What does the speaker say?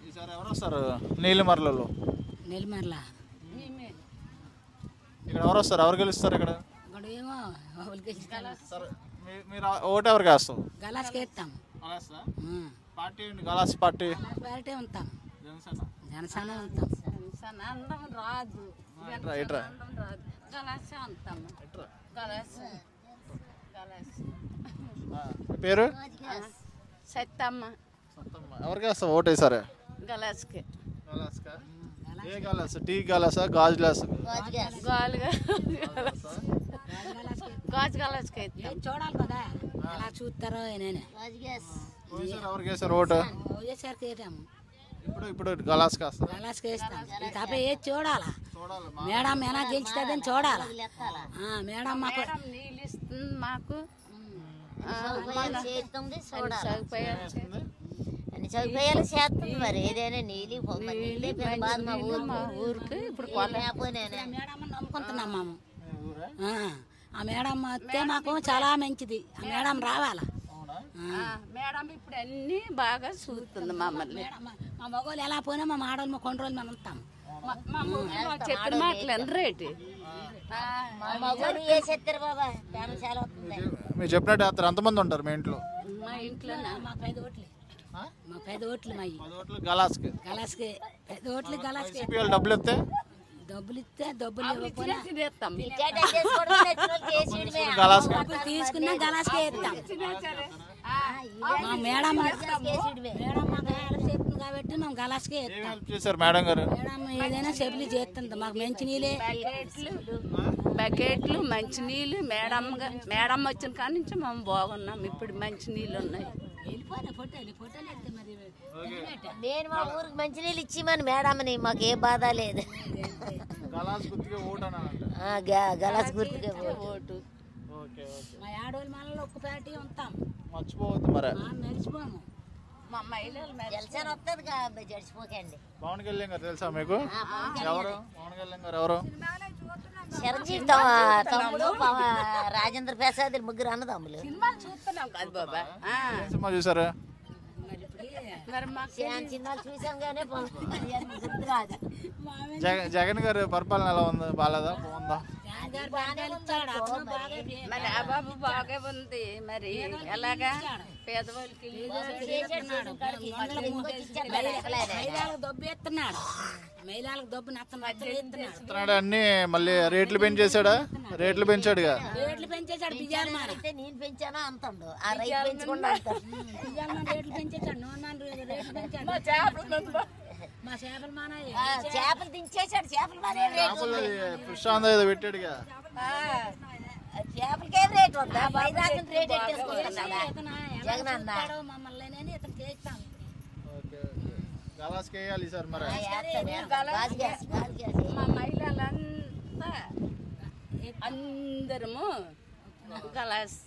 ఈసారి ఎవరు వస్తారు నీలిమర్లలో? నెల్లిమర్ల ఇక్కడ ఎవరు వస్తారు? ఎవరు గెలుస్తారు ఇక్కడ? ఏమో సరే, మీరు ఓటు ఎవరికి వేస్తాం? గలాస్కి వేస్తాం. పార్టీ ఏంటి? గలాస్ పార్టీ బయటే ఉంటాం. జనసేన. జనసేన ఉంటాం. రాదు ఇట్రా ఇట్రా గలాసే ఉంటాం. మీ పేరు? సత్తమ్మ. ఎవరికి వేస్తాం ఓటు? వేసారా? గలాస్కి. గలాస్కా? ఏ గలాస్? టీ గలాసా? గాజు గ్లాస్? గాజు గలాస్కి వేస్తాం. చూడాలి కదా ఎలా చూస్తారో నేనే ఎవరికి వేసారు ఓటు? ఓజేసరికి వేసాము. ఇప్పుడు ఇప్పుడు గలాస్కి వేస్తాం. గలాస్కి వేస్తాం. తప్ప ఏది చూడాలా? మేడం ఎలా గెలుస్తుందని చూడాలా? మేడం మాకు నీళ్ళు ఇస్తుంది, మాకు అన్ని సదుపాయాలు చేస్తుంది. మరి ఏదైనా నీళ్ళు ఊరికి ఇప్పుడు మేడం నమ్ముకుంటున్నాం మేము. ఆ మేడం వస్తే మాకు చాలా మంచిది. ఆ మేడం రావాలా? మేడం ఇప్పుడు అన్ని బాగా చూస్తుంది మమ్మల్ని. మా మగవాళ్ళు ఎలా పోయినా మా ఆడవాళ్ళు మా కొన్ని రోజులు మేము ఉంటాం. చెప్పిన మాటలు ఎందరేటి మీరు చెప్పినట్టు అతను ఎంతమంది ఉంటారు మీ ఇంట్లో? మా ఇంట్లో మాకు 5 ఓట్లు. మాకు 5 ఓట్లు మా 10 ఓట్లు గలాస్కి. గలాస్కి 5 ఓట్లు గలాస్కి. సిపిఎల్ డబ్బులు ఇస్తే డబ్బులు ఇవ్వకపోయినా గలాస్కి. డబ్బులు తీసుకున్నా గలాస్కి వేస్తాం. మా మేడం మేడం మాకు హెల్ప్ చేస్తుంది కాబట్టి మేము గలాస్కి ఏం వేస్తాం. హెల్ప్ చేశారు మేడం గారు? మేడం ఏదైనా చెప్పులు చేస్తుంది. మాకు మంచి నీళ్ళే బకెట్లు మంచినీళ్ళు మేడం వచ్చిన కాడి నుంచి మేము బాగున్నాం. ఇప్పుడు మంచినీళ్ళు ఉన్నాయి. నేను మా ఊరికి మంచినీళ్ళు ఇచ్చిమని మేడమ్ని, మాకు ఏ బాధ లేదు. గలాస్ గుర్తుకే ఓటు గలాస్ గుర్తుకే ఓటు. మా ఆడవాళ్ళ మనలో ఒక్క పార్టీ ఉంటాం. మర్చిపోవద్దు మరి. మర్చిపోము. మా మహిళలు జలసేన వస్తుంది జడిచిపోకండి. పవన్ కళ్యాణ్ గారు తెలుసా మీకు? ఎవరు పవన్ కళ్యాణ్ గారు? ఎవరు? చిరంజీవి తమ్ముడు రాజేంద్ర ప్రసాద్ ముగ్గురు అన్నదమ్ములు. సినిమాలు చూస్తున్నాం కదా బాబా. ఏం సినిమా చూసారా? మరి మాకు సినిమాలు చూసాం కానీ గుర్తు రాదు. జగన్ గారి పరిపాలన ఎలా ఉంది? బాగాలేదా? బాగుందా? మరి ఆ బాబు బాగా ఉంది. మరి ఎలాగా పేదవాళ్ళకి మహిళలకు దొబ్బు ఎత్తున్నాడు. మహిళలకు దొబ్బు ఇస్తున్నాడు. అన్ని మళ్ళీ రేట్లు పెంచేశాడా? రేట్లు పెంచాడుగా. రేట్లు పెంచేశాడు. బియ్యాలు మాన నేను పెంచానా అంటాడు. ఆ రైతు పెంచకుండా బియ్యాలు మాన రేట్లు పెంచేశాడు. నూనె రేట్లు పెంచాడు. మా చేపలు మాన చేపలు దించేశాడు. చేపలు ఫిష్ ఆన్ ఏదో పెట్టాడుగా. చేపలకేం రేట్ ఉందా? వైదాకం రేట్ ఎట్టేసుకుంటున్నాడా జగన్ అన్న? మమ్మల్ని ఇతను చేస్తాం. గలాస్కి వేయాలి సార్ మరి. మా మహిళలంతా అందరము గలాస్